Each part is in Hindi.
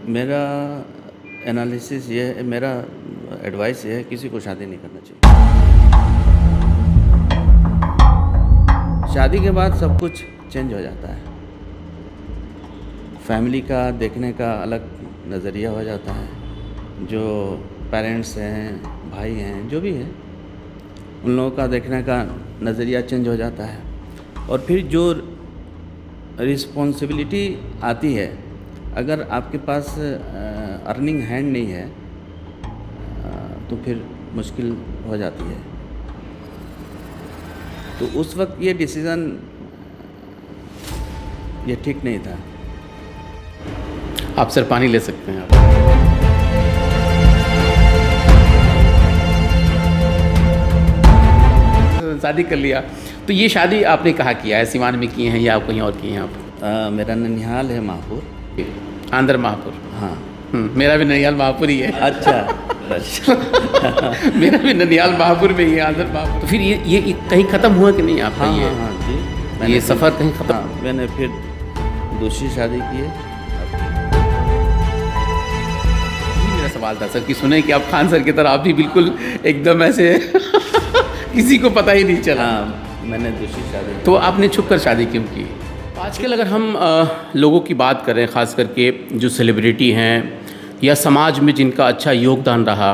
मेरा एनालिसिस ये है, मेरा एडवाइस ये है, किसी को शादी नहीं करना चाहिए। शादी के बाद सब कुछ चेंज हो जाता है। फैमिली का देखने का अलग नज़रिया हो जाता है। जो पेरेंट्स हैं, भाई हैं, जो भी हैं, उन लोगों का देखने का नज़रिया चेंज हो जाता है। और फिर जो रिस्पॉन्सिबिलिटी आती है, अगर आपके पास अर्निंग हैंड नहीं है तो फिर मुश्किल हो जाती है। तो उस वक्त ये डिसीज़न ये ठीक नहीं था। आप सर पानी ले सकते हैं आप। शादी कर लिया तो ये शादी आपने कहाँ किया है? सिवान में किए हैं या कहीं और किए हैं आप? मेरा ननिहाल है महापुर। आंध्र महापुर। हाँ। मेरा भी ननिहाल महापुर ही है। अच्छा। मेरा भी ननिहाल महापुर में ही है, आंध्र महापुर। तो फिर ये कहीं ख़त्म हुआ कि नहीं आपका? हाँ, ये हाँ, हाँ जी। ये सफ़र कहीं ख़त्म? हाँ, मैंने फिर दूसरी शादी की है। मेरा सवाल था सर कि सुने कि आप खान सर की तरह आप भी बिल्कुल एकदम ऐसे किसी को पता ही नहीं चला। हाँ, मैंने दूसरी शादी की। तो आपने छुप कर शादी क्यों की? आजकल अगर हम लोगों की बात करें, ख़ास करके जो सेलिब्रिटी हैं या समाज में जिनका अच्छा योगदान रहा,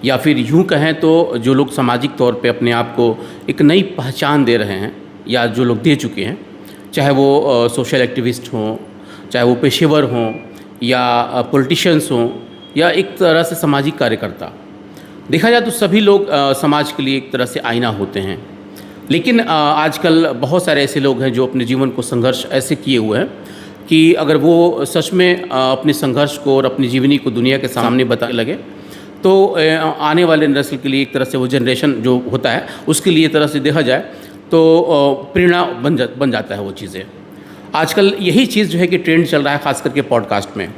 या फिर यूँ कहें तो जो लोग सामाजिक तौर पे अपने आप को एक नई पहचान दे रहे हैं या जो लोग दे चुके हैं, चाहे वो सोशल एक्टिविस्ट हों, चाहे वो पेशेवर हों या पॉलिटिशियंस हों या एक तरह से सामाजिक कार्यकर्ता, देखा जाए तो सभी लोग समाज के लिए एक तरह से आईना होते हैं। लेकिन आजकल बहुत सारे ऐसे लोग हैं जो अपने जीवन को संघर्ष ऐसे किए हुए हैं कि अगर वो सच में अपने संघर्ष को और अपनी जीवनी को दुनिया के सामने बताने लगे तो आने वाले नस्ल के लिए एक तरह से वो जनरेशन जो होता है उसके लिए तरह से देखा जाए तो प्रेरणा बन जाता है वो चीज़ें। आजकल यही चीज़ जो है कि ट्रेंड चल रहा है, ख़ास करके पॉडकास्ट में।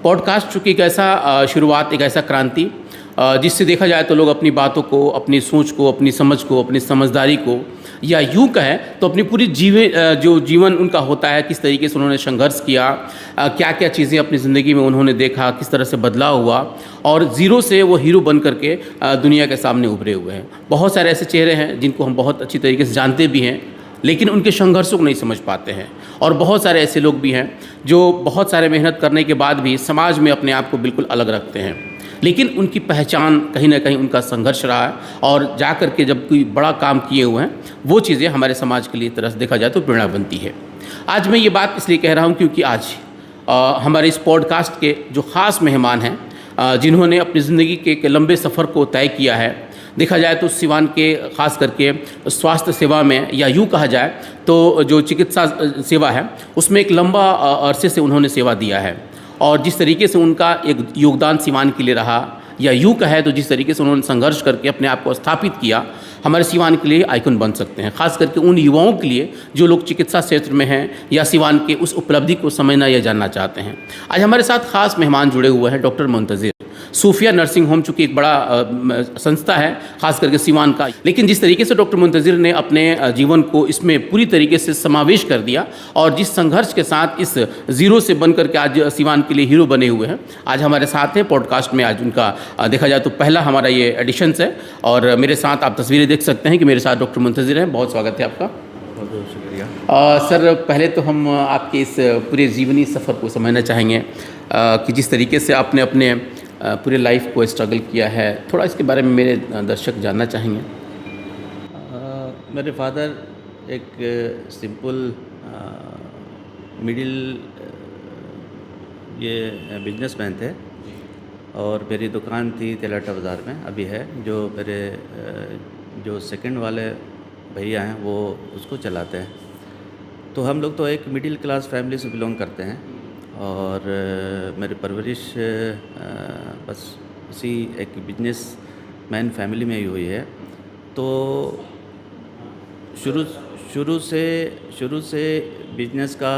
पॉडकास्ट चूँकि एक ऐसा शुरुआत, एक ऐसा क्रांति जिससे देखा जाए तो लोग अपनी बातों को, अपनी सोच को, अपनी समझ को, अपनी समझदारी को, या यूँ कहें तो अपनी पूरी जो जीवन उनका होता है, किस तरीके से उन्होंने संघर्ष किया, क्या क्या चीज़ें अपनी ज़िंदगी में उन्होंने देखा, किस तरह से बदलाव हुआ और ज़ीरो से वो हीरो बन करके दुनिया के सामने उभरे हुए हैं। बहुत सारे ऐसे चेहरे हैं जिनको हम बहुत अच्छी तरीके से जानते भी हैं, लेकिन उनके संघर्षों को नहीं समझ पाते हैं। और बहुत सारे ऐसे लोग भी हैं जो बहुत सारे मेहनत करने के बाद भी समाज में अपने आप को बिल्कुल अलग रखते हैं, लेकिन उनकी पहचान कहीं ना कहीं उनका संघर्ष रहा है और जा कर के जब कोई बड़ा काम किए हुए हैं वो चीज़ें हमारे समाज के लिए तरह से देखा जाए तो प्रेरणा बनती है। आज मैं ये बात इसलिए कह रहा हूँ क्योंकि आज हमारे इस पॉडकास्ट के जो ख़ास मेहमान हैं, जिन्होंने अपनी ज़िंदगी के एक लंबे सफ़र को तय किया है, देखा जाए तो सिवान के ख़ास करके स्वास्थ्य सेवा में, या यूँ कहा जाए तो जो चिकित्सा सेवा है उसमें एक लंबा अरसे से उन्होंने सेवा दिया है। और जिस तरीके से उनका एक योगदान सिवान के लिए रहा, या यूँ कहे तो जिस तरीके से उन्होंने संघर्ष करके अपने आप को स्थापित किया, हमारे सिवान के लिए आइकन बन सकते हैं। ख़ास करके उन युवाओं के लिए जो लोग चिकित्सा क्षेत्र में हैं या सिवान के उस उपलब्धि को समझना या जानना चाहते हैं। आज हमारे साथ ख़ास मेहमान जुड़े हुए हैं डॉक्टर मुंतज़िर। सूफिया नर्सिंग होम चूँकि एक बड़ा संस्था है ख़ास करके सिवान का, लेकिन जिस तरीके से डॉक्टर मुंतज़िर ने अपने जीवन को इसमें पूरी तरीके से समावेश कर दिया और जिस संघर्ष के साथ इस ज़ीरो से बन करके आज सिवान के लिए हीरो बने हुए हैं, आज हमारे साथ हैं पॉडकास्ट में। आज उनका देखा जाए तो पहला हमारा ये एडिशंस है और मेरे साथ आप तस्वीरें देख सकते हैं कि मेरे साथ डॉक्टर मुंतज़िर हैं। बहुत स्वागत है आपका। बहुत बहुत शुक्रिया। सर, पहले तो हम आपके इस पूरे जीवनी सफ़र को समझना चाहेंगे कि जिस तरीके से आपने अपने पूरे लाइफ को स्ट्रगल किया है, थोड़ा इसके बारे में मेरे दर्शक जानना चाहेंगे। मेरे फादर एक सिंपल मिडिल ये बिजनेसमैन थे और मेरी दुकान थी तेलाटा बाज़ार में, अभी है। जो मेरे जो सेकंड वाले भैया हैं वो उसको चलाते हैं। तो हम लोग तो एक मिडिल क्लास फैमिली से बिलोंग करते हैं और मेरी परवरिश बस उसी एक बिजनेस मैन फैमिली में ही हुई है। तो शुरू से बिजनेस का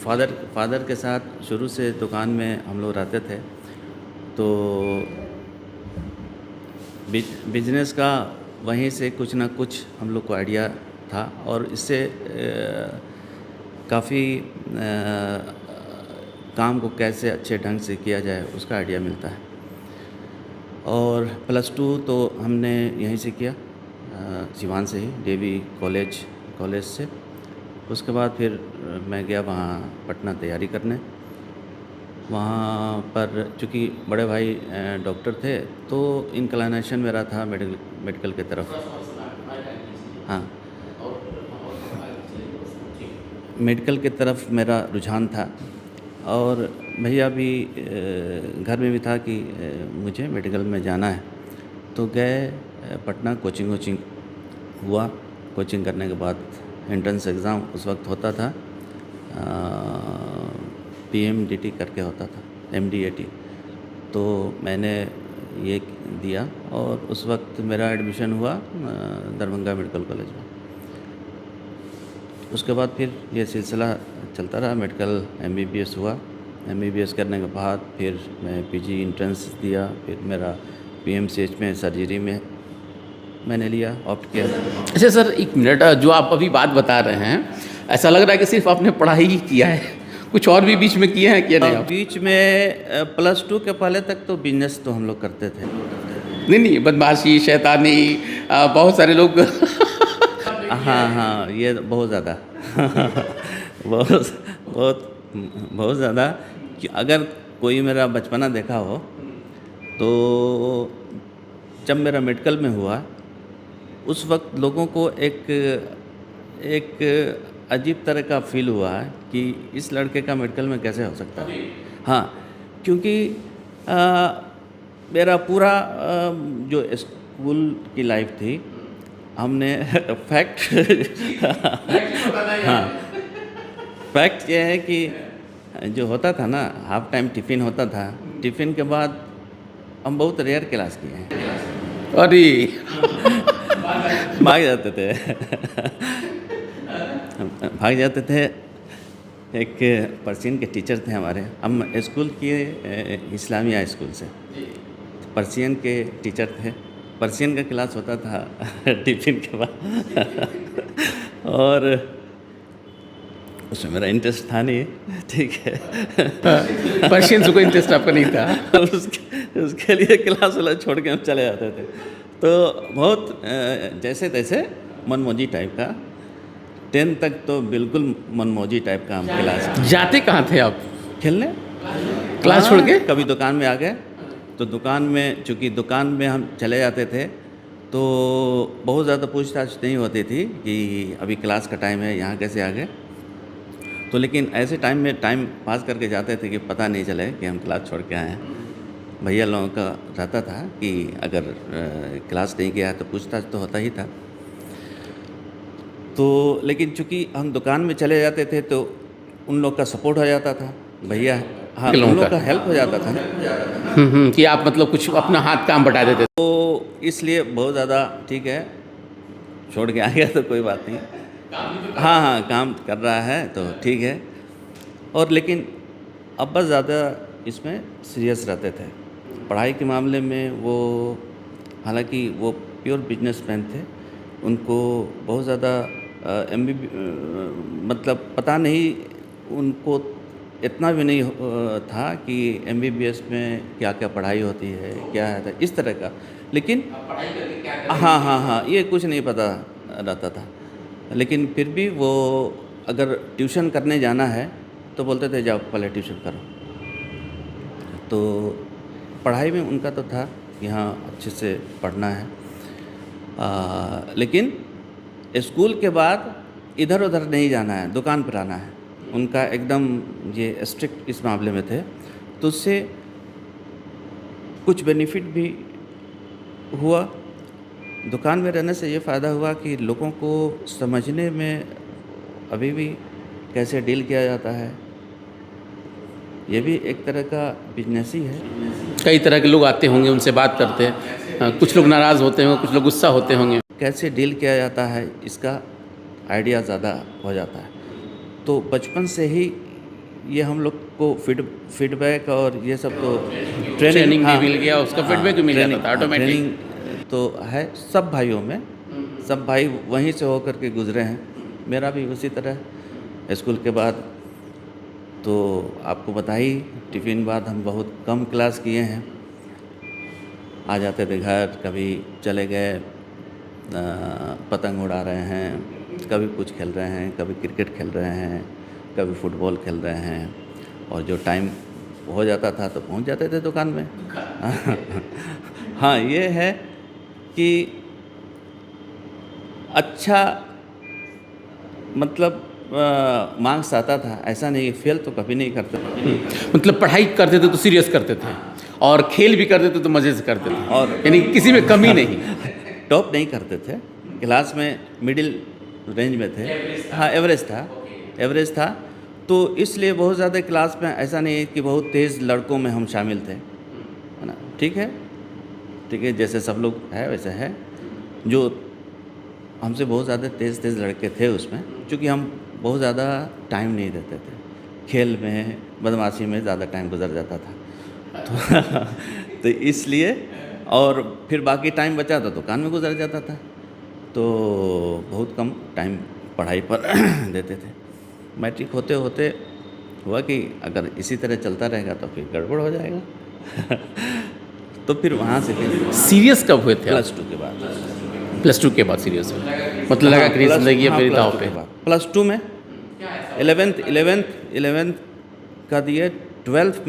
फादर के साथ शुरू से दुकान में हम लोग रहते थे। तो बिजनेस का वहीं से कुछ ना कुछ हम लोग को आइडिया था और इससे काफ़ी काम को कैसे अच्छे ढंग से किया जाए उसका आइडिया मिलता है। और +2 तो हमने यहीं से किया, सिवान से ही, देवी कॉलेज से। उसके बाद फिर मैं गया वहाँ पटना तैयारी करने। वहाँ पर चूँकि बड़े भाई डॉक्टर थे तो इंक्लिनेशन मेरा था मेडिकल की तरफ। हाँ, मेडिकल की तरफ मेरा रुझान था। और भैया भी घर में भी था कि मुझे मेडिकल में जाना है, तो गए पटना, कोचिंग हुआ। कोचिंग करने के बाद एंट्रेंस एग्ज़ाम उस वक्त होता था, PMDT करके होता था, MDAT। तो मैंने ये दिया और उस वक्त मेरा एडमिशन हुआ दरभंगा मेडिकल कॉलेज में। उसके बाद फिर ये सिलसिला चलता रहा, मेडिकल MBBS हुआ। MBBS करने के बाद फिर मैं PG एंट्रेंस दिया। फिर मेरा PMCH में सर्जरी में मैंने लिया, ऑप्ट किया। अच्छा सर, एक मिनट, जो आप अभी बात बता रहे हैं, ऐसा लग रहा है कि सिर्फ आपने पढ़ाई ही किया है, कुछ और भी बीच में किए हैं क्या? नहीं, बीच में +2 के पहले तक तो बिजनेस तो हम लोग करते थे। नहीं, बदमाशी, शैतानी, बहुत सारे लोग हाँ, ये बहुत ज़्यादा बहुत ज़्यादा कि अगर कोई मेरा बचपना देखा हो तो जब मेरा मेडिकल में हुआ उस वक्त लोगों को एक अजीब तरह का फील हुआ है कि इस लड़के का मेडिकल में कैसे हो सकता है। हाँ, क्योंकि मेरा पूरा जो स्कूल की लाइफ थी, हमने फैक्ट हाँ, फैक्ट ये है कि जो होता था ना, हाफ टाइम टिफ़िन होता था, टिफ़िन के बाद हम बहुत रेयर क्लास किए हैं। अरे भाग जाते थे भाग जाते थे। एक पर्शियन के टीचर थे हमारे, हम स्कूल किए इस्लामिया स्कूल से, पर्शियन के टीचर थे। पर्शियन का क्लास होता था टिफ़िन के बाद और उसमें मेरा इंटरेस्ट था नहीं, ठीक है। पर्शियन से कोई इंटरेस्ट आपका नहीं था? उसके लिए क्लास वाला छोड़ के हम चले जाते थे। तो बहुत जैसे तैसे मनमौजी टाइप का, 10 तक तो बिल्कुल मनमौजी टाइप का हम क्लास। जाते कहाँ थे आप? खेलने, क्लास छोड़ के? कभी दुकान में आ गए तो दुकान में, चूँकि दुकान में हम चले जाते थे तो बहुत ज़्यादा पूछताछ नहीं होती थी कि अभी क्लास का टाइम है, यहाँ कैसे आ गए। तो लेकिन ऐसे टाइम में टाइम पास करके जाते थे कि पता नहीं चले कि हम क्लास छोड़ के आए हैं। भैया लोगों का रहता था कि अगर क्लास नहीं गया है तो पूछताछ तो होता ही था। तो लेकिन चूँकि हम दुकान में चले जाते थे तो उन लोग का सपोर्ट हो जाता था, भैया, हाँ, उन लोग का हेल्प हो जाता था ना। कि आप मतलब कुछ अपना हाथ काम बटा देते। तो इसलिए बहुत ज़्यादा ठीक है, छोड़ के आ गया तो कोई बात नहीं। हाँ, काम कर रहा है तो ठीक है। और लेकिन अब्बा ज़्यादा इसमें सीरियस रहते थे पढ़ाई के मामले में। वो हालांकि वो प्योर बिजनेसमैन थे, उनको बहुत ज़्यादा मतलब पता नहीं, उनको इतना भी नहीं था कि MBBS में क्या क्या पढ़ाई होती है, क्या है इस तरह का। लेकिन हाँ, ये कुछ नहीं पता रहता था। लेकिन फिर भी वो अगर ट्यूशन करने जाना है तो बोलते थे जाओ पहले ट्यूशन करो। तो पढ़ाई में उनका तो था कि हाँ अच्छे से पढ़ना है, लेकिन स्कूल के बाद इधर उधर नहीं जाना है, दुकान पर आना है। उनका एकदम ये स्ट्रिक्ट इस मामले में थे। तो उससे कुछ बेनिफिट भी हुआ। दुकान में रहने से ये फ़ायदा हुआ कि लोगों को समझने में अभी भी कैसे डील किया जाता है, ये भी एक तरह का बिजनेस ही है। कई तरह के लोग आते होंगे, उनसे बात करते हैं, कुछ लोग नाराज़ होते होंगे, कुछ लोग गुस्सा होते होंगे। कैसे डील किया जाता है इसका आइडिया ज़्यादा हो जाता है। तो बचपन से ही ये हम लोग को फीडबैक और ये सब तो ट्रेनिंग भी मिल गया, उसका फीडबैक भी मिल जाता था ऑटोमेटिक। ट्रेनिंग तो है सब भाइयों में, सब भाई वहीं से होकर के गुजरे हैं। मेरा भी उसी तरह स्कूल के बाद तो आपको बता ही, टिफ़िन बाद हम बहुत कम क्लास किए हैं। आ जाते थे घर, कभी चले गए पतंग उड़ा रहे हैं, कभी कुछ खेल रहे हैं, कभी क्रिकेट खेल रहे हैं, कभी फुटबॉल खेल रहे हैं, और जो टाइम हो जाता था तो पहुंच जाते थे दुकान में। हाँ, ये है कि अच्छा, मतलब मार्क्स आता था, ऐसा नहीं, फेल तो कभी नहीं करते थे। मतलब पढ़ाई करते थे तो सीरियस करते थे, और खेल भी करते थे तो मज़े से करते थे, और यानी किसी में कमी नहीं। टॉप नहीं करते थे, क्लास में मिडिल रेंज में थे। हाँ, एवरेज था। तो इसलिए बहुत ज़्यादा क्लास में ऐसा नहीं है कि बहुत तेज़ लड़कों में हम शामिल थे, है ना। ठीक है, जैसे सब लोग है वैसे है। जो हमसे बहुत ज़्यादा तेज़ लड़के थे उसमें, क्योंकि हम बहुत ज़्यादा टाइम नहीं देते थे, खेल में, बदमाशी में ज़्यादा टाइम गुजर जाता था। तो इसलिए, और फिर बाकी टाइम बचा था दुकान में गुजर जाता था, तो बहुत कम टाइम पढ़ाई पर देते थे। मैट्रिक होते होते हुआ कि अगर इसी तरह चलता रहेगा तो फिर गड़बड़ हो जाएगा। तो फिर वहाँ से फिर सीरियस कब हुए थे आप? +2 के बाद। +2 के बाद सीरियस हुए, मतलब लगा कि जिंदगी है मेरी दांव पे। +2 में 11th का दिए। 12th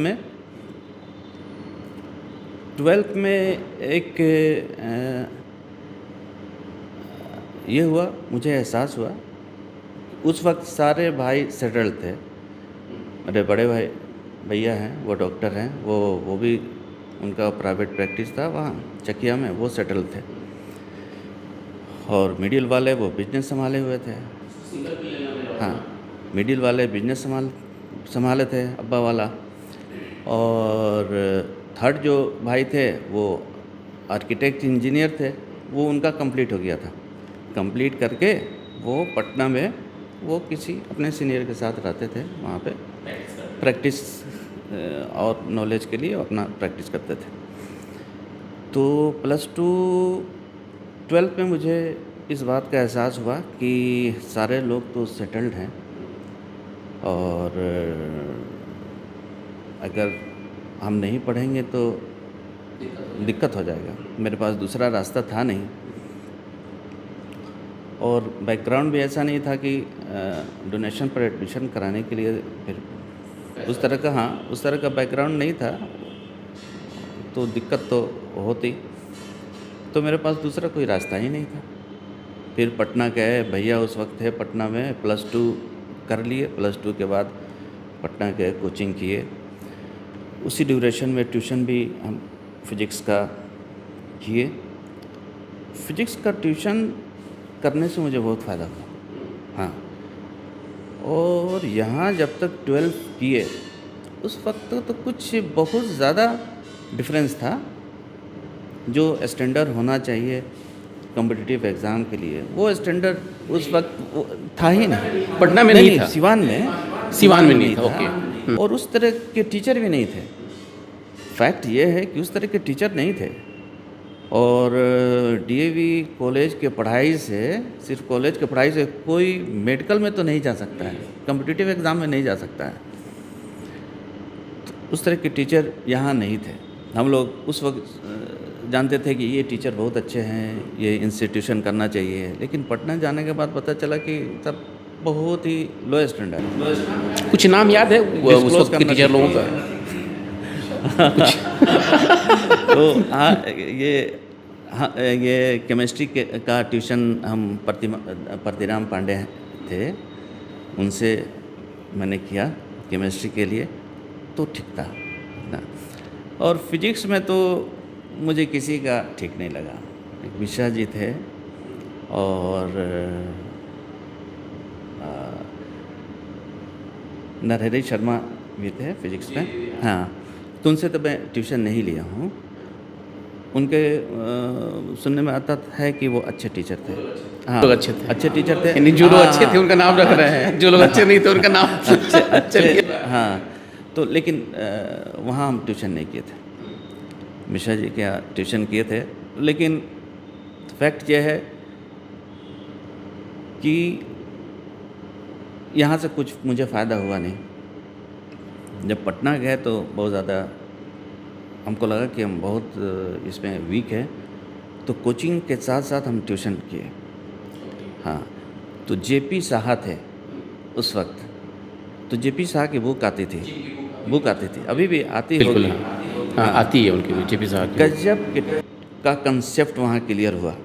में एक ये हुआ, मुझे एहसास हुआ, उस वक्त सारे भाई सेटल थे। मेरे बड़े भाई भैया हैं, वो डॉक्टर हैं, वो भी, उनका प्राइवेट प्रैक्टिस था वहाँ चकिया में, वो सेटल थे। और मिडिल वाले वो बिजनेस संभाले हुए थे। हाँ, मिडिल वाले बिजनेस संभाले थे, अब्बा वाला। और थर्ड जो भाई थे वो आर्किटेक्ट इंजीनियर थे, वो उनका कंप्लीट हो गया था। कंप्लीट करके वो पटना में वो किसी अपने सीनियर के साथ रहते थे, वहाँ पे प्रैक्टिस और नॉलेज के लिए अपना प्रैक्टिस करते थे। तो +2 12th में मुझे इस बात का एहसास हुआ कि सारे लोग तो सेटल्ड हैं, और अगर हम नहीं पढ़ेंगे तो दिक्कत हो जाएगा। मेरे पास दूसरा रास्ता था नहीं, और बैकग्राउंड भी ऐसा नहीं था कि डोनेशन पर एडमिशन कराने के लिए फिर उस तरह का बैकग्राउंड नहीं था, तो दिक्कत तो होती। तो मेरे पास दूसरा कोई रास्ता ही नहीं था। फिर पटना गए, भैया उस वक्त थे पटना में, +2 कर लिए। +2 के बाद पटना गए, कोचिंग किए। उसी ड्यूरेशन में ट्यूशन भी हम फिजिक्स का किए। फिजिक्स का ट्यूशन करने से मुझे बहुत फ़ायदा हुआ। हाँ, और यहाँ जब तक 12th किए उस वक्त तो कुछ बहुत ज़्यादा डिफरेंस था। जो स्टैंडर्ड होना चाहिए कॉम्पिटिटिव एग्ज़ाम के लिए, वो स्टैंडर्ड उस वक्त था ही नहीं। पटना में नहीं था, सिवान में नहीं था। ओके। और उस तरह के टीचर भी नहीं थे। फैक्ट ये है कि उस तरह के टीचर नहीं थे। और डीएवी कॉलेज के पढ़ाई से, सिर्फ कॉलेज के पढ़ाई से कोई मेडिकल में तो नहीं जा सकता है, कॉम्पिटिटिव एग्ज़ाम में नहीं जा सकता है। तो उस तरह के टीचर यहाँ नहीं थे। हम लोग उस वक्त जानते थे कि ये टीचर बहुत अच्छे हैं, ये इंस्टीट्यूशन करना चाहिए, लेकिन पटना जाने के बाद पता चला कि सब बहुत ही लो स्टैंडर्ड। कुछ नाम याद है उस वक्त के टीचर लोगों का? तो ये केमिस्ट्री का ट्यूशन हम प्रतिराम पांडे थे, उनसे मैंने किया केमिस्ट्री के लिए, तो ठीक था ना। और फिजिक्स में तो मुझे किसी का ठीक नहीं लगा। एक मिश्रा जी थे और नरहरि शर्मा भी थे फिजिक्स में। हाँ, तो उनसे तो मैं ट्यूशन नहीं लिया हूँ। उनके सुनने में आता है कि वो अच्छे टीचर थे। हाँ, लोग अच्छे थे, अच्छे टीचर थे। यानी जो लोग अच्छे थे उनका नाम रख रहे हैं, जो लोग अच्छे नहीं थे उनका नाम अच्छे। हाँ, तो लेकिन वहाँ हम ट्यूशन नहीं किए थे। मिश्रा जी के ट्यूशन किए थे, लेकिन फैक्ट ये है कि यहाँ से कुछ मुझे फ़ायदा हुआ नहीं। जब पटना गए तो बहुत ज़्यादा हमको लगा कि हम बहुत इसमें वीक है, तो कोचिंग के साथ साथ हम ट्यूशन किए। हाँ, तो जेपी साहा थे उस वक्त, तो जेपी साहा की बुक आती थी, अभी भी आती बिल्कुल होगी। हाँ, आती है उनकी जेपी साहब की। गजब का कंसेप्ट वहाँ क्लियर हुआ।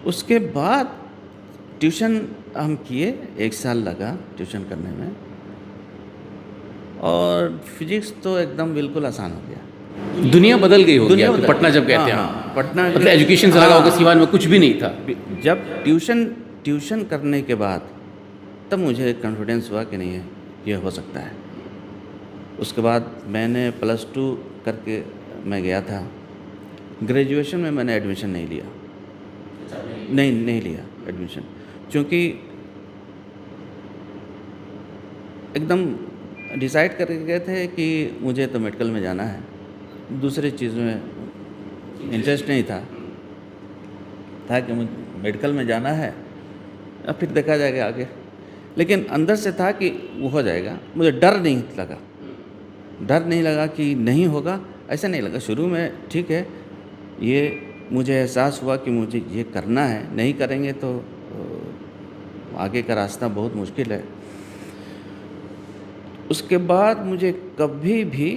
उसके बाद ट्यूशन हम किए, 1 साल लगा ट्यूशन करने में, और फिजिक्स तो एकदम बिल्कुल आसान हो गया। दुनिया बदल गई होगी दुनिया आपकी बदल- पटना जब गए थे हाँ, आप। पटना मतलब एजुकेशन से लगा होगा सीवान में कुछ भी नहीं था। जब ट्यूशन करने के बाद तब मुझे कॉन्फिडेंस हुआ कि नहीं है, ये हो सकता है। उसके बाद मैंने +2 करके मैं गया था। ग्रेजुएशन में मैंने एडमिशन नहीं लिया, नहीं लिया एडमिशन, क्योंकि एकदम डिसाइड करके गए थे कि मुझे तो मेडिकल में जाना है, दूसरी चीज़ों में इंटरेस्ट नहीं था कि मुझे मेडिकल में जाना है, अब फिर देखा जाएगा आगे। लेकिन अंदर से था कि वो हो जाएगा। मुझे डर नहीं लगा कि नहीं होगा, ऐसा नहीं लगा। शुरू में ठीक है, ये मुझे एहसास हुआ कि मुझे ये करना है, नहीं करेंगे तो आगे का रास्ता बहुत मुश्किल है। उसके बाद मुझे कभी भी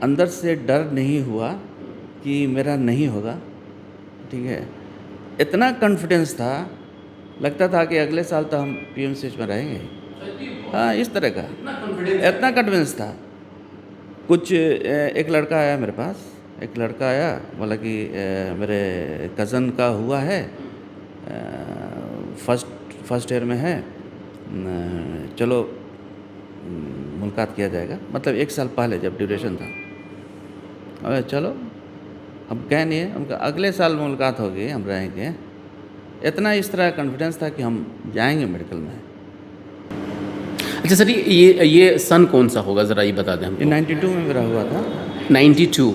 अंदर से डर नहीं हुआ कि मेरा नहीं होगा, ठीक है। इतना कॉन्फिडेंस था, लगता था कि अगले साल तो हम पीएमसीएच में रहेंगे। हाँ, इस तरह का इतना कॉन्फिडेंस था। कुछ एक लड़का आया मेरे पास, बोला कि मेरे कज़न का हुआ है, फर्स्ट ईयर में है, चलो मुलाकात किया जाएगा। मतलब 1 साल पहले जब ड्यूरेशन था, अरे चलो, हम कह नहीं है, हम अगले साल मुलाकात होगी, हम रहेंगे। इतना इस तरह कॉन्फिडेंस था कि हम जाएंगे मेडिकल में। अच्छा सर, ये सन कौन सा होगा, ज़रा ये बता दें हमको। 92 में मेरा हुआ था। 92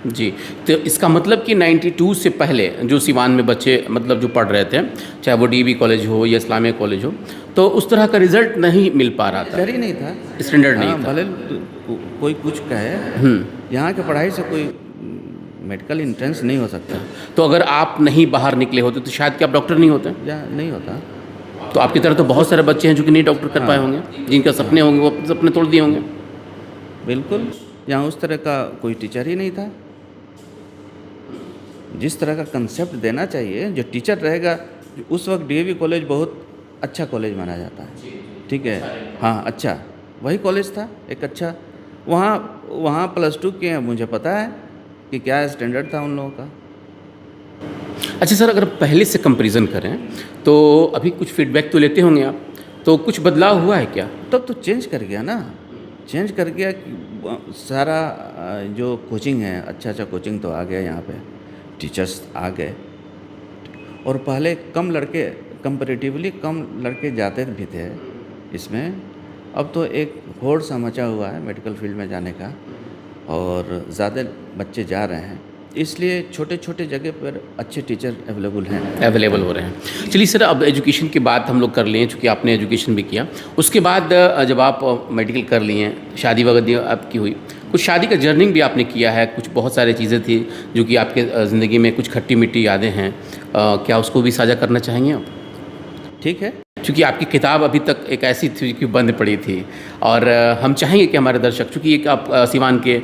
जी। तो इसका मतलब कि 92 से पहले जो सिवान में बच्चे मतलब जो पढ़ रहे थे, चाहे वो डीबी कॉलेज हो या इस्लामिया कॉलेज हो, तो उस तरह का रिजल्ट नहीं मिल पा रहा था, डर ही नहीं था, स्टैंडर्ड नहीं था। भले कोई कुछ कहे, यहाँ के पढ़ाई से कोई मेडिकल एंट्रेंस नहीं हो सकता। तो अगर आप नहीं बाहर निकले होते तो शायद कि आप डॉक्टर नहीं होते। या नहीं होता। तो आपकी तरह तो बहुत सारे बच्चे हैं जो कि नहीं डॉक्टर कर पाए होंगे, जिनका सपने होंगे वो सपने तोड़ दिए होंगे। बिल्कुल, यहाँ उस तरह का कोई टीचर ही नहीं था। जिस तरह का कंसेप्ट देना चाहिए, जो टीचर रहेगा, उस वक्त डीएवी कॉलेज बहुत अच्छा कॉलेज माना जाता है, ठीक है। हाँ, अच्छा, वही कॉलेज था एक अच्छा। वहाँ +2 के मुझे पता है कि क्या स्टैंडर्ड था उन लोगों का। अच्छा सर, अगर पहले से कंपैरिजन करें तो अभी कुछ फीडबैक तो लेते होंगे आप, तो कुछ बदलाव हुआ है क्या? तब तो चेंज कर गया ना, चेंज कर गया कि सारा जो कोचिंग है, अच्छा कोचिंग तो आ गया, यहाँ पे टीचर्स आ गए, और पहले कंपैरेटिवली कम लड़के जाते भी थे इसमें। अब तो एक होड़ सा मचा हुआ है मेडिकल फील्ड में जाने का, और ज़्यादा बच्चे जा रहे हैं, इसलिए छोटे छोटे जगह पर अच्छे टीचर अवेलेबल हो रहे हैं। चलिए सर, अब एजुकेशन की बात हम लोग कर लें, चूँकि आपने एजुकेशन भी किया। उसके बाद जब आप मेडिकल कर लिए, शादी वगैरह आपकी हुई, कुछ शादी का जर्निंग भी आपने किया है, कुछ बहुत सारी चीज़ें थी जो कि आपके ज़िंदगी में कुछ खट्टी मिट्टी यादें हैं, क्या उसको भी साझा करना चाहेंगे आप? ठीक है। चूँकि आपकी किताब अभी तक एक ऐसी थी कि बंद पड़ी थी, और हम चाहेंगे कि हमारे दर्शक, चूँकि एक आप सिवान के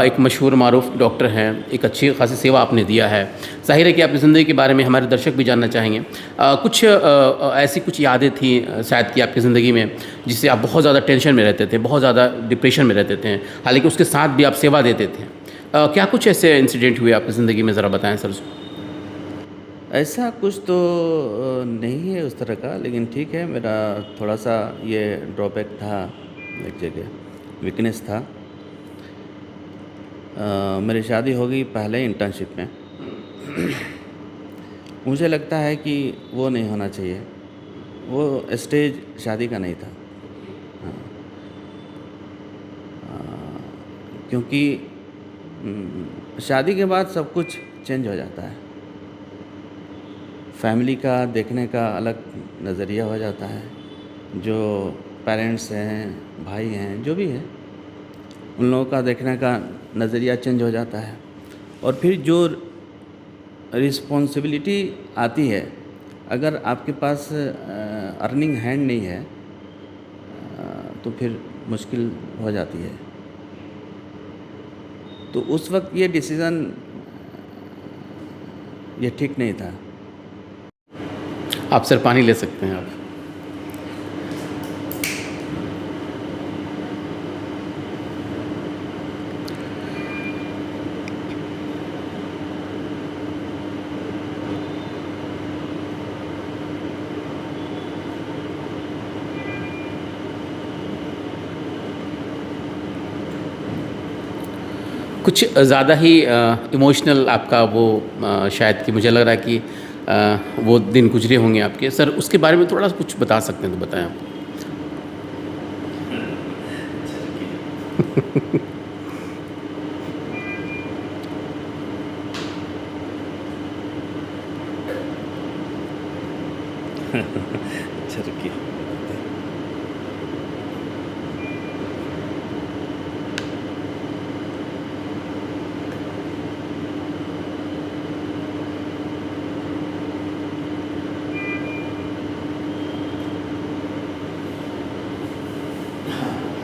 एक मशहूर मारूफ डॉक्टर हैं, एक अच्छी खासी सेवा आपने दिया है, ज़ाहिर है कि अपनी ज़िंदगी के बारे में हमारे दर्शक भी जानना चाहेंगे। कुछ ऐसी कुछ यादें थी शायद कि आपकी ज़िंदगी में, जिससे आप बहुत ज़्यादा टेंशन में रहते थे, बहुत ज़्यादा डिप्रेशन में रहते थे, हालांकि उसके साथ भी आप सेवा देते थे। क्या कुछ ऐसे इंसिडेंट हुए आपकी ज़िंदगी में, ज़रा बताएँ सर। ऐसा कुछ तो नहीं है उस तरह का, लेकिन ठीक है, मेरा थोड़ा सा ये ड्रॉबैक था, एक जगह वीकनेस था। मेरी शादी हो गई पहले इंटर्नशिप में। मुझे लगता है कि वो नहीं होना चाहिए, वो स्टेज शादी का नहीं था। हाँ, क्योंकि शादी के बाद सब कुछ चेंज हो जाता है, फैमिली का देखने का अलग नज़रिया हो जाता है, जो पेरेंट्स हैं, भाई हैं, जो भी है, उन लोगों का देखने का नज़रिया चेंज हो जाता है। और फिर जो रिस्पॉन्सिबिलिटी आती है, अगर आपके पास अर्निंग हैंड नहीं है तो फिर मुश्किल हो जाती है। तो उस वक्त ये डिसीज़न ये ठीक नहीं था। आप सर पानी ले सकते हैं आप। कुछ ज़्यादा ही इमोशनल आपका वो शायद कि मुझे लग रहा है कि वो दिन गुजरे होंगे आपके। सर उसके बारे में थोड़ा कुछ बता सकते हैं तो बताएं आप। अच्छा रुकिए।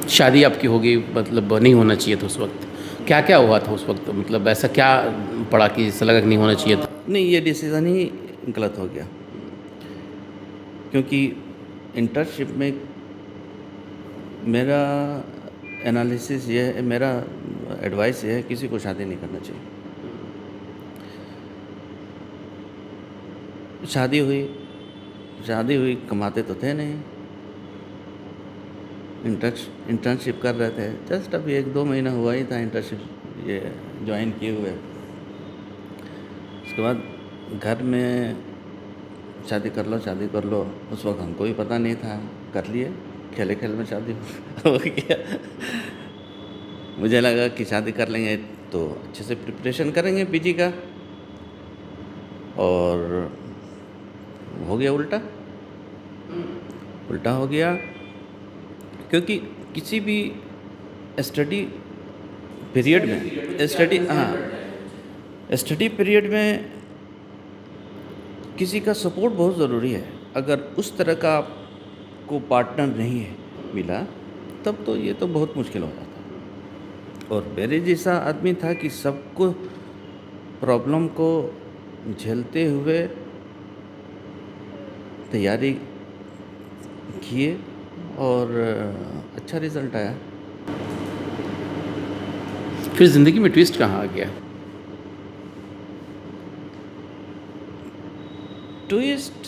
शादी आपकी हो गई, मतलब नहीं होना चाहिए था उस वक्त, क्या क्या हुआ था उस वक्त, मतलब ऐसा क्या पड़ा कि ऐसा लगा कि नहीं होना चाहिए था? नहीं, ये डिसीज़न ही गलत हो गया, क्योंकि इंटर्नशिप में मेरा एनालिसिस ये है, मेरा एडवाइस ये है, किसी को शादी नहीं करना चाहिए। शादी हुई कमाते तो थे नहीं, इंटर्नशिप कर रहे थे। जस्ट अभी 1-2 महीना हुआ ही था इंटर्नशिप ये ज्वाइन किए हुए। उसके बाद घर में शादी कर लो। उस वक्त हमको भी पता नहीं था, कर लिए, खेल में शादी हो गया। मुझे लगा कि शादी कर लेंगे तो अच्छे से प्रिपरेशन करेंगे पीजी का, और हो गया उल्टा हो गया। क्योंकि किसी भी स्टडी पीरियड में किसी का सपोर्ट बहुत ज़रूरी है। अगर उस तरह का आपको पार्टनर नहीं है मिला, तब तो ये तो बहुत मुश्किल हो जाता। और मेरे जैसा आदमी था कि सबको प्रॉब्लम को झेलते हुए तैयारी किए और अच्छा रिज़ल्ट आया। फिर ज़िंदगी में ट्विस्ट कहाँ आ गया? ट्विस्ट,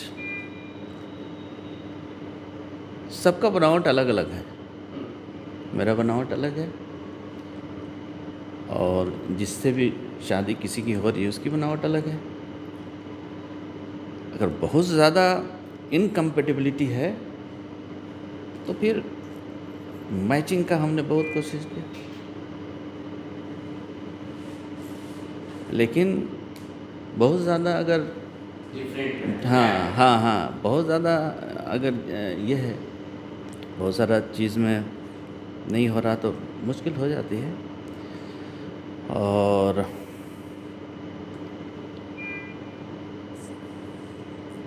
सबका बनावट अलग अलग है। मेरा बनावट अलग है, और जिससे भी शादी किसी की हो रही है उसकी बनावट अलग है। अगर बहुत ज़्यादा इनकम्पेटिबिलिटी है तो फिर मैचिंग का हमने बहुत कोशिश की, लेकिन बहुत ज़्यादा अगर हाँ बहुत ज़्यादा अगर ये है, बहुत सारा चीज़ में नहीं हो रहा तो मुश्किल हो जाती है। और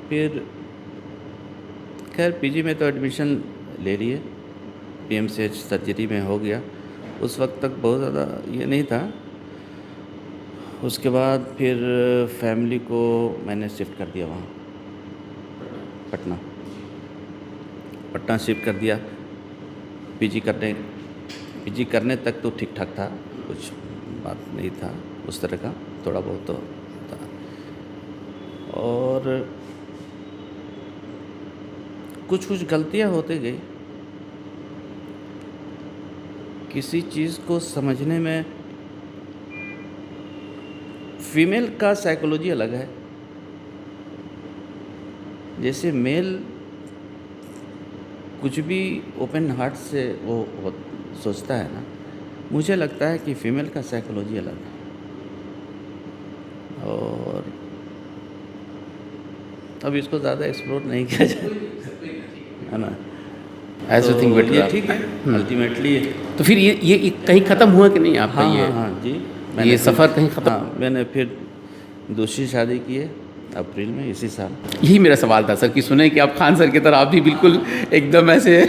फिर खैर पीजी में तो एडमिशन ले लिए, पीएमसीएच सर्जरी में हो गया। उस वक्त तक बहुत ज़्यादा ये नहीं था। उसके बाद फिर फैमिली को मैंने शिफ्ट कर दिया वहाँ पटना शिफ्ट कर दिया। पीजी करने तक तो ठीक ठाक था, कुछ बात नहीं था उस तरह का, थोड़ा बहुत तो था। और कुछ गलतियाँ होती गई। किसी चीज़ को समझने में फीमेल का साइकोलॉजी अलग है। जैसे मेल कुछ भी ओपन हार्ट से वो सोचता है ना, मुझे लगता है कि फीमेल का साइकोलॉजी अलग है। और अब इसको ज़्यादा एक्सप्लोर नहीं किया जाए, है ना। Everything better. ये ठीक है अल्टीमेटली। तो फिर ये कहीं ख़त्म हुआ कि नहीं आपका हाँ ये हाँ हाँ जी, ये सफ़र कहीं ख़त्म? हाँ, मैंने फिर दूसरी शादी की है अप्रैल में इसी साल। यही मेरा सवाल था सर कि सुने कि आप खान सर की तरह आप भी बिल्कुल एकदम ऐसे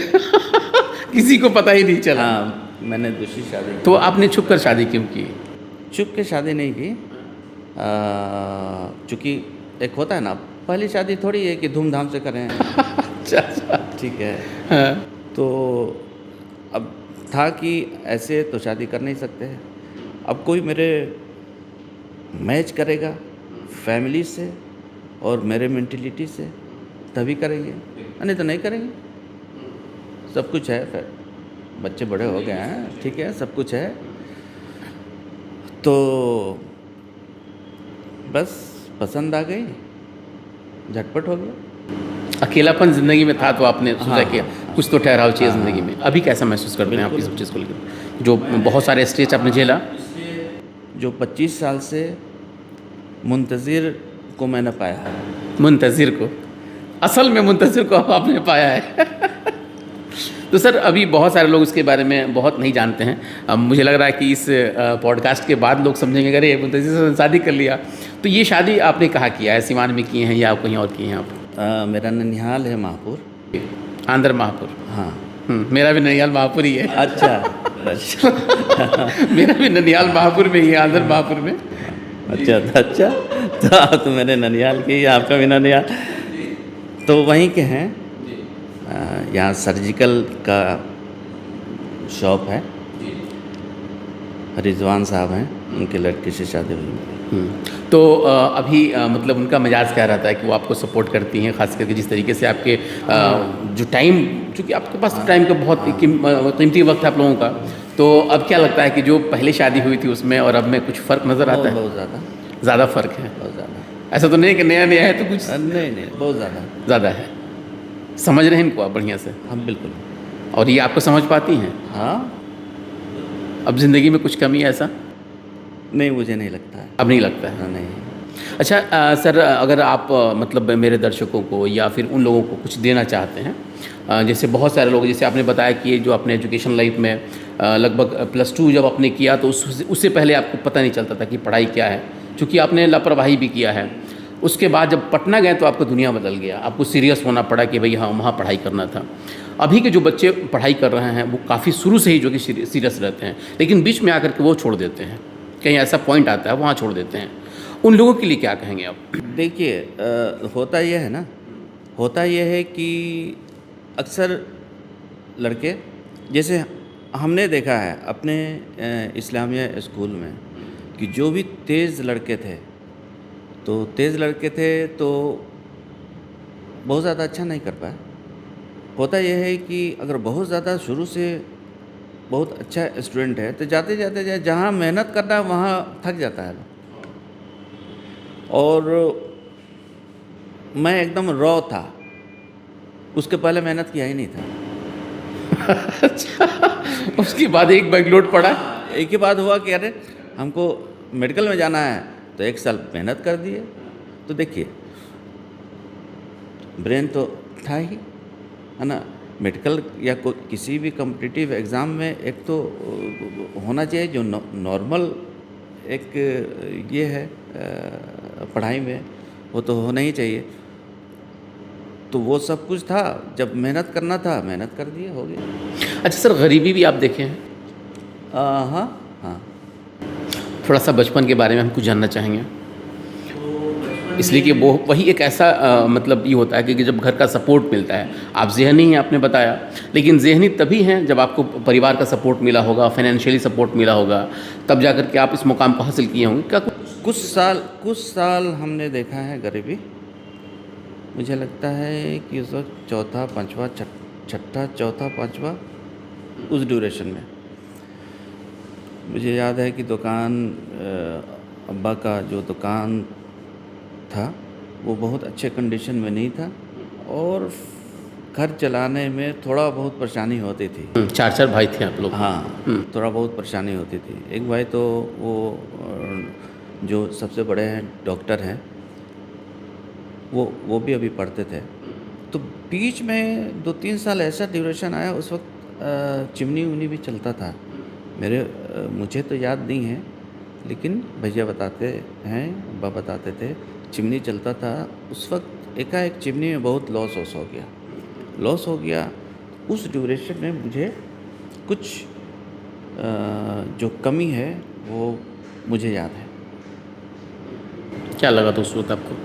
किसी को पता ही नहीं चला। हाँ, मैंने दूसरी शादी की। तो आपने छुप कर शादी क्यों की? छुप के शादी नहीं की, चूँकि एक होता है ना, पहली शादी थोड़ी है कि धूमधाम से करें। अच्छा। ठीक है, हाँ। तो अब था कि ऐसे तो शादी कर नहीं सकते हैं। अब कोई मेरे मैच करेगा फैमिली से और मेरे मेंटलिटी से तभी करेंगे, नहीं तो नहीं करेंगे। सब कुछ है, फिर बच्चे बड़े हो गए हैं, ठीक है, सब कुछ है, तो बस पसंद आ गई, झटपट हो गया। अकेलापन ज़िंदगी में था तो आपने सोचा हाँ, कि हाँ, कुछ तो ठहराव चाहिए हाँ, ज़िंदगी में। अभी कैसा महसूस करते हैं आप इस चीज़ को लेकर, जो बहुत सारे स्टेज आपने झेला? जो 25 साल से मुंतज़िर को मैंने पाया है। मुंतज़िर को, असल में मुंतज़िर को आपने पाया है। तो सर अभी बहुत सारे लोग इसके बारे में बहुत नहीं जानते हैं। अब मुझे लग रहा है कि इस पॉडकास्ट के बाद लोग समझेंगे कि अरे मुंतज़िर से शादी कर लिया। तो ये शादी आपने कहाँ किया है? सिवान में किए हैं या कहीं और किए हैं आप? मेरा ननिहाल है महापुर। आंध्र महापुर। हाँ। मेरा भी ननिहाल महापुर ही है। अच्छा अच्छा। मेरा भी ननिहाल महापुर में ही है, आंध्र महापुर में। अच्छा, तो आप तो मेरे ननिहाल के ही, आपका भी ननिहाल, तो वहीं के हैं। यहाँ सर्जिकल का शॉप है, रिजवान साहब हैं, उनके लड़के से शादी हुई। तो अभी मतलब उनका मिजाज क्या रहता है कि वो आपको सपोर्ट करती हैं, खास करके जिस तरीके से आपके जो टाइम, चूँकि आपके पास टाइम का बहुत कीमती वक्त है आप लोगों का, तो अब क्या लगता है कि जो पहले शादी हुई थी उसमें और अब में कुछ फ़र्क नज़र आता है? बहुत ज़्यादा फ़र्क है। बहुत ज़्यादा। ऐसा तो नहीं है कि नया नया है तो कुछ नहीं, बहुत ज़्यादा है। समझ रहे हैं इनको आप बढ़िया से? हम बिल्कुल। और ये आपको समझ पाती हैं? हाँ। अब ज़िंदगी में कुछ कमी है ऐसा? नहीं, मुझे नहीं लगता है। अब नहीं लगता है? नहीं। अच्छा सर, अगर आप मतलब मेरे दर्शकों को या फिर उन लोगों को कुछ देना चाहते हैं, जैसे बहुत सारे लोग, जैसे आपने बताया कि ये जो अपने एजुकेशन लाइफ में लगभग +2 जब आपने किया तो उससे पहले आपको पता नहीं चलता था कि पढ़ाई क्या है, क्योंकि आपने लापरवाही भी किया है। उसके बाद जब पटना गए तो आपको दुनिया बदल गया, आपको सीरियस होना पड़ा कि भाई हाँ वहाँ पढ़ाई करना था। अभी के जो बच्चे पढ़ाई कर रहे हैं वो काफ़ी शुरू से ही जो कि सीरियस रहते हैं, लेकिन बीच में आकर के वो छोड़ देते हैं, कहीं ऐसा पॉइंट आता है वहाँ छोड़ देते हैं। उन लोगों के लिए क्या कहेंगे आप? देखिए, होता यह है ना, होता यह है कि अक्सर लड़के, जैसे हमने देखा है अपने इस्लामिया स्कूल में, कि जो भी तेज़ लड़के थे तो बहुत ज़्यादा अच्छा नहीं कर पाए। होता यह है कि अगर बहुत ज़्यादा शुरू से बहुत अच्छा स्टूडेंट है तो जाते जाते जहाँ मेहनत करना है वहाँ थक जाता है। और मैं एकदम रॉ था, उसके पहले मेहनत किया ही नहीं था। अच्छा, उसके बाद एक बैकलोड पड़ा? एक ही बात हुआ कि अरे हमको मेडिकल में जाना है, तो 1 साल मेहनत कर दिए। तो देखिए, ब्रेन तो था ही, है ना। मेडिकल या किसी भी कॉम्पिटिटिव एग्ज़ाम में एक तो होना चाहिए जो नॉर्मल एक ये है पढ़ाई में, वो तो होना ही चाहिए। तो वो सब कुछ था, जब मेहनत करना था मेहनत कर दिए, हो गया। अच्छा सर, गरीबी भी आप देखे हैं? हाँ हाँ। थोड़ा सा बचपन के बारे में हम कुछ जानना चाहेंगे, इसलिए कि वो वही एक ऐसा मतलब ये होता है कि जब घर का सपोर्ट मिलता है, आप ज़हनी हैं आपने बताया, लेकिन ज़हनी तभी हैं जब आपको परिवार का सपोर्ट मिला होगा, फाइनेंशियली सपोर्ट मिला होगा, तब जाकर के आप इस मुकाम को हासिल किए होंगे। क्या कुछ साल हमने देखा है गरीबी। मुझे लगता है कि उस वक्त चौथा पाँचवा उस ड्यूरेशन में मुझे याद है कि दुकान, अब्बा का जो दुकान था वो बहुत अच्छे कंडीशन में नहीं था और घर चलाने में थोड़ा बहुत परेशानी होती थी। 4 भाई थे आप लोग? हाँ, थोड़ा बहुत परेशानी होती थी। एक भाई तो वो जो सबसे बड़े हैं डॉक्टर हैं, वो भी अभी पढ़ते थे। तो बीच में 2-3 साल ऐसा ड्यूरेशन आया, उस वक्त चिमनी उमनी भी चलता था। मुझे तो याद नहीं है, लेकिन भैया बताते हैं, अब्बा बताते थे, चिमनी चलता था। उस वक्त एकाएक चिमनी में बहुत लॉस हो गया। उस ड्यूरेशन में मुझे कुछ जो कमी है वो मुझे याद है। क्या लगा था उस वक्त आपको?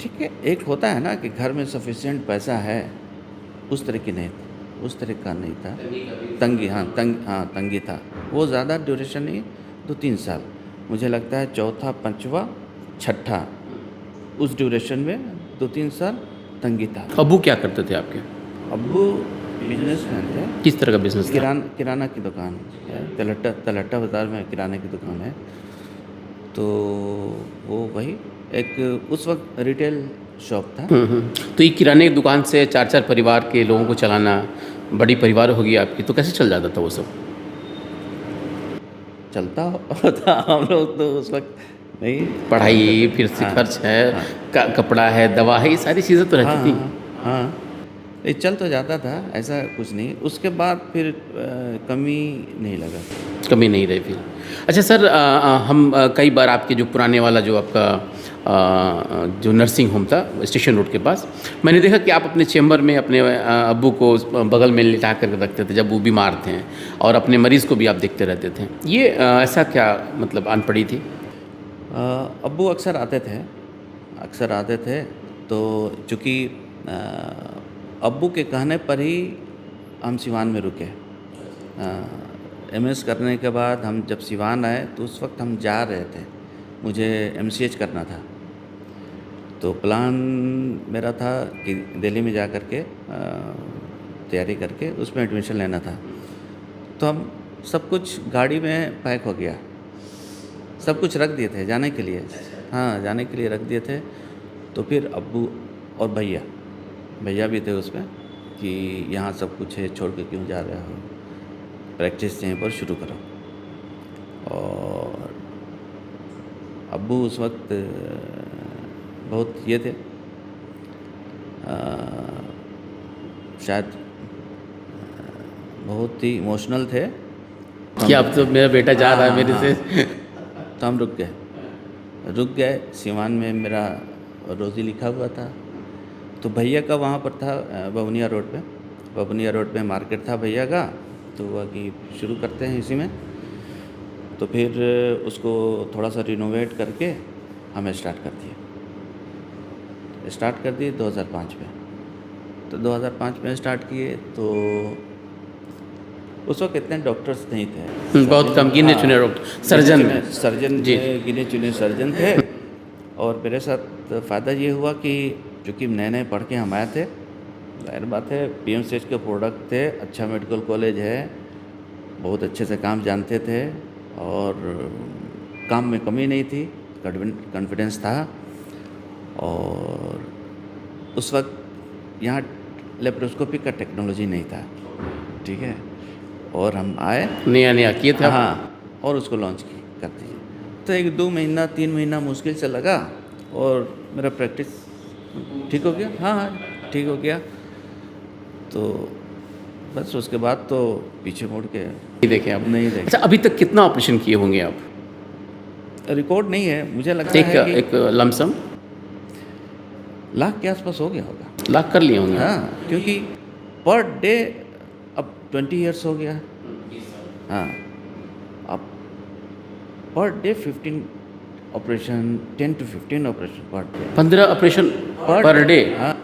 ठीक है, एक होता है ना कि घर में सफिशिएंट पैसा है, उस तरह का नहीं था। तंगी था। वो ज़्यादा ड्यूरेशन नहीं, 2-3 साल, मुझे लगता है चौथा, पाँचवा, छठा, उस ड्यूरेशन में 2-3 साल तंगी था। अब्बू क्या करते थे आपके? अब्बू बिजनेसमैन थे। किस तरह का बिजनेस था? किराना की दुकान है, तलहटा बाज़ार में किराने की दुकान है। तो वो वही एक उस वक्त रिटेल शॉप था। तो ये किराने की दुकान से 4-4 परिवार के लोगों को चलाना, बड़ी परिवार होगी आपकी, तो कैसे चल जाता था वो सब? चलता होता, हम लोग तो उस वक्त नहीं। पढ़ाई, फिर से हाँ, खर्च है, हाँ, कपड़ा है, दवा है, ये सारी चीज़ें तो रहती हाँ, थी। हाँ, ये चल तो जाता था, ऐसा कुछ नहीं। उसके बाद फिर कमी नहीं लगा। कमी नहीं रही फिर। अच्छा सर, हम कई बार आपके जो पुराने वाला जो आपका जो नर्सिंग होम था स्टेशन रोड के पास, मैंने देखा कि आप अपने चेम्बर में अपने अब्बू को बगल में लिटा कर रखते थे जब वो बीमार थे, और अपने मरीज़ को भी आप देखते रहते थे। ये ऐसा क्या मतलब आन पड़ी थी? अब्बू अक्सर आते थे। तो चूँकि अब्बू के कहने पर ही हम सिवान में रुके। एमएस करने के बाद हम जब सिवान आए तो उस वक्त हम जा रहे थे, मुझे एमसीएच करना था। तो प्लान मेरा था कि दिल्ली में जा कर के तैयारी करके उसमें एडमिशन लेना था। तो हम सब कुछ गाड़ी में पैक हो गया, सब कुछ रख दिए थे जाने के लिए। हाँ, जाने के लिए रख दिए थे। तो फिर अब्बू और भैया भी थे उसमें कि यहाँ सब कुछ है, छोड़ के क्यों जा रहे हो, प्रैक्टिस यहीं पर शुरू करो। और अब्बू उस वक्त बहुत ये थे, शायद बहुत ही इमोशनल थे कि अब तो मेरा बेटा जा रहा है मेरे हाँ, से। तो हम रुक गए। सिवान में मेरा रोज़ी लिखा हुआ था। तो भैया का वहाँ पर था बबुनिया रोड पे मार्केट था भैया का। तो हुआ कि शुरू करते हैं इसी में। तो फिर उसको थोड़ा सा रिनोवेट करके हमें स्टार्ट कर दिए 2005 में। तो 2005 में स्टार्ट किए तो उस वक्त इतने डॉक्टर्स नहीं थे, बहुत कम, गिने चुने डॉक्टर, सर्जन जी, गिने चुने सर्जन थे। और मेरे साथ फ़ायदा ये हुआ कि चूँकि नए पढ़ के हम आए थे, जाहिर बात है पीएमसीएच के प्रोडक्ट थे, अच्छा मेडिकल कॉलेज है, बहुत अच्छे से काम जानते थे और काम में कमी नहीं थी, कॉन्फिडेंस था। और उस वक्त यहाँ लेप्रोस्कोपी का टेक्नोलॉजी नहीं था, ठीक है। और हम आए, नया किए थे। हाँ, और उसको लॉन्च कर दिए। तो 1-2 महीना 3 महीना मुश्किल से लगा और मेरा प्रैक्टिस ठीक हो गया। हाँ, ठीक हो गया। तो बस उसके बाद तो पीछे मुड़ के नहीं देखे आप? नहीं देखे। अच्छा, अभी तक कितना ऑपरेशन किए होंगे आप? रिकॉर्ड नहीं है, मुझे लगता है कि एक लमसम लाख के आसपास हो गया होगा। लाख कर लिए होंगे? हाँ, क्योंकि पर डे अब 20 ईयर्स हो गया। हाँ, अब per day 15 operation, 10 to 15 operation per day. 15 operation per day? हाँ।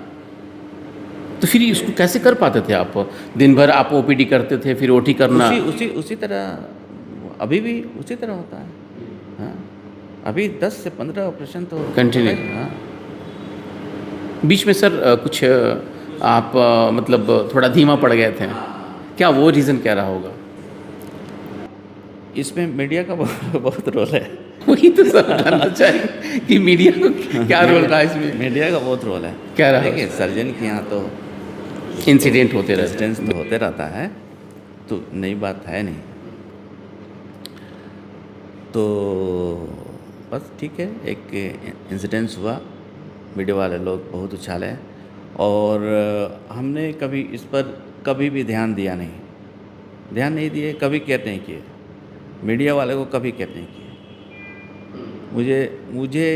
तो फिर इसको कैसे कर पाते थे आप? दिन भर आप ओपीडी करते थे, फिर ओटी करना? उसी तरह अभी भी उसी तरह होता है। हाँ, अभी 10 से 15 ऑपरेशन तो कंटिन्यू। हाँ। बीच में सर कुछ आप मतलब थोड़ा धीमा पड़ गए थे, क्या वो रीज़न क्या रहा होगा? इसमें मीडिया का बहुत रोल है। वही तो सर जानना चाहिए कि मीडिया को क्या रोल रहा है इसमें? मीडिया का बहुत रोल है। क्या रहा? देखिए, सर्जन के यहाँ तो इंसिडेंट होते रहते हैं। तो होते रहता है, तो नई बात है नहीं। तो बस ठीक है, एक इंसिडेंस हुआ, मीडिया वाले लोग बहुत उछाले और हमने कभी इस पर कभी भी ध्यान नहीं दिए, कभी केयर नहीं किए, मीडिया वाले को कभी केयर नहीं किए। मुझे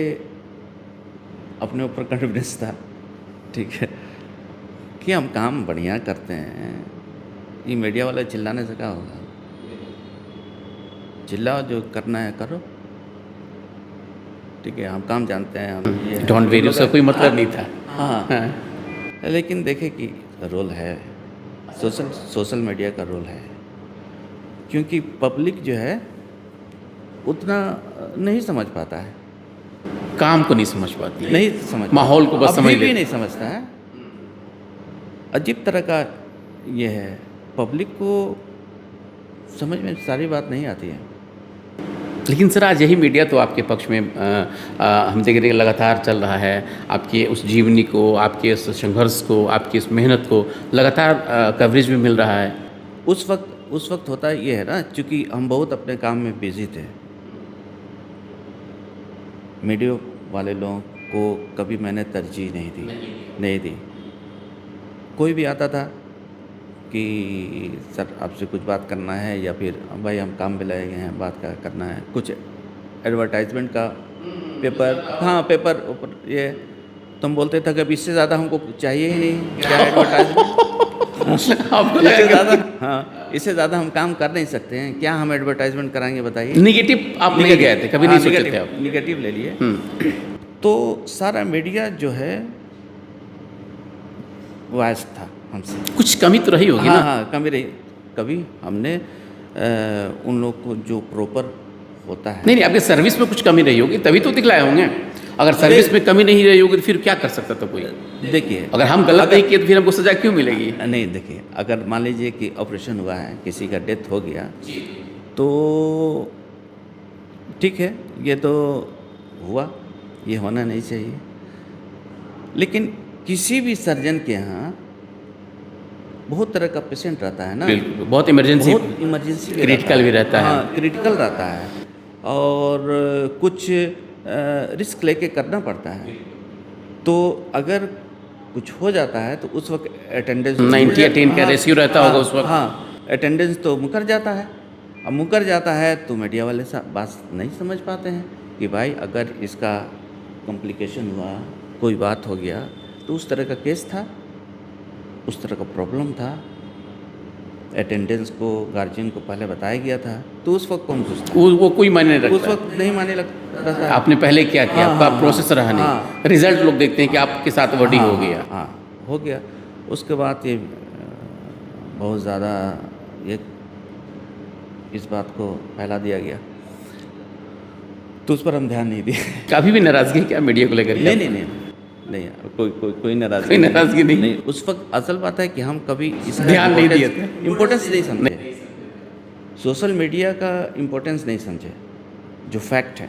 अपने ऊपर कॉन्फिडेंस था, ठीक है, कि हम काम बढ़िया करते हैं, ये मीडिया वाले चिल्लाने से क्या होगा, चिल्लाओ, जो करना है करो, ठीक है, हम काम जानते हैं, हम ये डोंट वेरी, उसका कोई मतलब नहीं था। हाँ। लेकिन देखे कि रोल है, सोशल मीडिया का रोल है, क्योंकि पब्लिक जो है उतना नहीं समझ पाता है, काम को नहीं समझ पाती है, नहीं समझ, माहौल को बस समझ भी लेती नहीं समझता है। अजीब तरह का ये है, पब्लिक को समझ में सारी बात नहीं आती है। लेकिन सर आज यही मीडिया तो आपके पक्ष में हम देख रहे हैं लगातार चल रहा है, आपके उस जीवनी को, आपके उस संघर्ष को, आपकी उस मेहनत को लगातार कवरेज भी मिल रहा है। उस वक्त होता ये है ना, क्योंकि हम बहुत अपने काम में बिजी थे, मीडिया वाले लोगों को कभी मैंने तरजीह नहीं दी। कोई भी आता था कि सर आपसे कुछ बात करना है, या फिर भाई हम काम पे लगे गए हैं, बात करना है, कुछ एडवर्टाइजमेंट का पेपर, हाँ पेपर ऊपर, ये तुम बोलते थे कि अब इससे ज़्यादा हमको चाहिए ही नहीं, क्या एडवर्टाइजमेंट आपको इससे लगा ज़्यादा, हाँ इससे ज़्यादा हम काम कर नहीं सकते हैं, क्या हम एडवर्टाइजमेंट कराएंगे बताइए। निगेटिव आप नहीं गए थे, कभी नहीं सोचे थे आप? निगेटिव ले लिए। तो सारा मीडिया जो है वाइस था हमसे, कुछ कमी तो रही होगी ना? हाँ कमी रही, कभी हमने उन लोग को जो प्रॉपर होता है, नहीं, आपके सर्विस में कुछ कमी रही होगी, तभी तो दिखलाए होंगे। अगर सर्विस में कमी नहीं रही होगी तो फिर क्या कर सकता था कोई? देखिए, अगर हम गलत नहीं किए तो फिर हमको सजा क्यों मिलेगी? नहीं देखिए, अगर मान लीजिए कि ऑपरेशन हुआ है, किसी का डेथ हो गया, तो ठीक है, ये तो हुआ, ये होना नहीं चाहिए, लेकिन किसी भी सर्जन के यहाँ बहुत तरह का पेशेंट रहता है ना, बिल्कुल, बहुत इमरजेंसी क्रिटिकल भी रहता है। हाँ क्रिटिकल रहता है, और कुछ रिस्क लेके करना पड़ता है। तो अगर कुछ हो जाता है तो उस वक्त अटेंडेंस 98 का रेशियो रहता होगा उस वक्त। हाँ अटेंडेंस तो मुकर जाता है। अब मुकर जाता है तो मीडिया वाले बात नहीं समझ पाते हैं कि भाई अगर इसका कॉम्प्लिकेशन हुआ, कोई बात हो गया, तो उस तरह का केस था, उस तरह का प्रॉब्लम था, अटेंडेंस को गार्जियन को पहले बताया गया था, तो उस वक्त कौन पूछता? वो कोई मायने नहीं उस रखता। वक्त नहीं माने लगता है। आपने पहले क्या किया, हाँ, आपका हाँ, प्रोसेस रहा नहीं, हाँ। रिजल्ट लोग देखते हैं कि आपके साथ वर्डिंग हो गया। हाँ हो गया। उसके बाद ये बहुत ज़्यादा ये इस बात को फैला दिया गया, तो उस पर हम ध्यान नहीं दिए। कभी भी नाराज़गी क्या मीडिया को लेकर? नहीं, कोई नाराज़गी नहीं। उस वक्त असल बात है कि हम कभी इसका ध्यान नहीं दिए थे, इम्पोर्टेंस नहीं समझे, सोशल मीडिया का इम्पोर्टेंस नहीं समझे, जो फैक्ट है,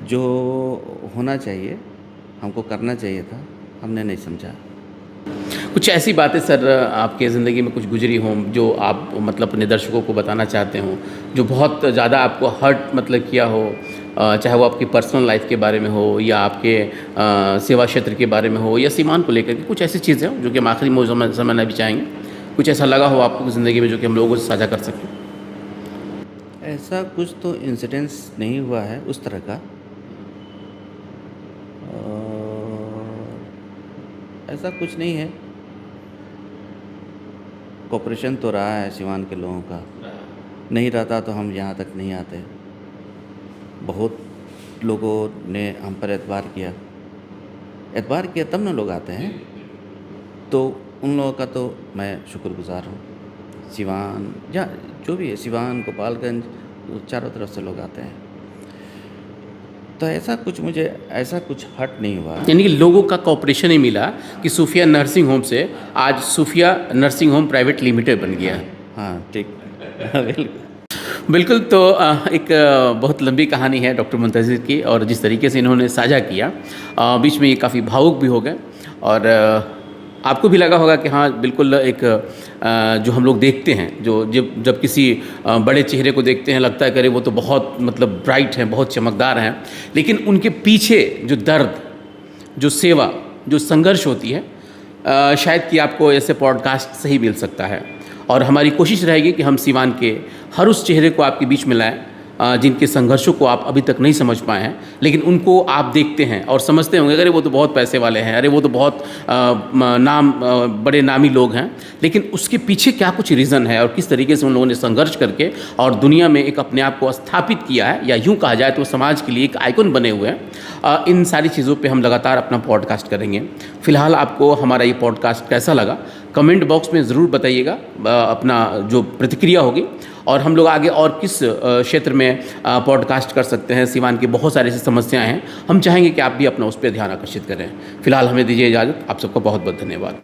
जो होना चाहिए, हमको करना चाहिए था, हमने नहीं समझा। कुछ ऐसी बातें सर आपके ज़िंदगी में कुछ गुजरी हों जो आप मतलब अपने दर्शकों को बताना चाहते हो, जो बहुत ज़्यादा आपको हर्ट मतलब किया हो, चाहे वो आपकी पर्सनल लाइफ के बारे में हो या आपके सेवा क्षेत्र के बारे में हो या सीमान को लेकर के, कुछ ऐसी चीज़ें हो जो कि हम आखिरी में समझना भी चाहेंगे, कुछ ऐसा लगा हो आपको ज़िंदगी में जो कि हम लोगों से साझा कर सकें? ऐसा कुछ तो इंसिडेंस नहीं हुआ है उस तरह का, ऐसा कुछ नहीं है। कोऑपरेशन तो रहा है सिवान के लोगों का, नहीं रहता तो हम यहाँ तक नहीं आते। बहुत लोगों ने हम पर एतबार किया तब ना लोग आते हैं, तो उन लोगों का तो मैं शुक्रगुजार हूँ। सिवान या जो भी है, सिवान गोपालगंज, चारों तरफ से लोग आते हैं, तो ऐसा कुछ हर्ट नहीं हुआ। यानी कि लोगों का कॉपरेशन ही मिला कि सूफिया नर्सिंग होम से आज सूफिया नर्सिंग होम प्राइवेट लिमिटेड बन गया। हाँ ठीक बिल्कुल। तो एक बहुत लंबी कहानी है डॉक्टर मुंतज़िर की, और जिस तरीके से इन्होंने साझा किया, बीच में ये काफ़ी भावुक भी हो गए, और आपको भी लगा होगा कि हाँ बिल्कुल एक जो हम लोग देखते हैं, जो जब किसी बड़े चेहरे को देखते हैं लगता है कि अरे वो तो बहुत मतलब ब्राइट हैं, बहुत चमकदार हैं, लेकिन उनके पीछे जो दर्द, जो सेवा, जो संघर्ष होती है, शायद कि आपको ऐसे पॉडकास्ट से ही मिल सकता है। और हमारी कोशिश रहेगी कि हम सीवान के हर उस चेहरे को आपके बीच में लाएं जिनके संघर्षों को आप अभी तक नहीं समझ पाए हैं, लेकिन उनको आप देखते हैं और समझते होंगे अरे वो तो बहुत पैसे वाले हैं, अरे वो तो बहुत बड़े नामी लोग हैं, लेकिन उसके पीछे क्या कुछ रीज़न है और किस तरीके से उन लोगों ने संघर्ष करके और दुनिया में एक अपने आप को स्थापित किया है, या यूँ कहा जाए तो समाज के लिए एक आइकन बने हुए हैं। इन सारी चीज़ों पर हम लगातार अपना पॉडकास्ट करेंगे। फ़िलहाल आपको हमारा ये पॉडकास्ट कैसा लगा कमेंट बॉक्स में ज़रूर बताइएगा, अपना जो प्रतिक्रिया होगी, और हम लोग आगे और किस क्षेत्र में पॉडकास्ट कर सकते हैं। सीवान की बहुत सारी ऐसी समस्याएं हैं, हम चाहेंगे कि आप भी अपना उस पर ध्यान आकर्षित करें। फिलहाल हमें दीजिए इजाज़त। आप सबका बहुत बहुत धन्यवाद।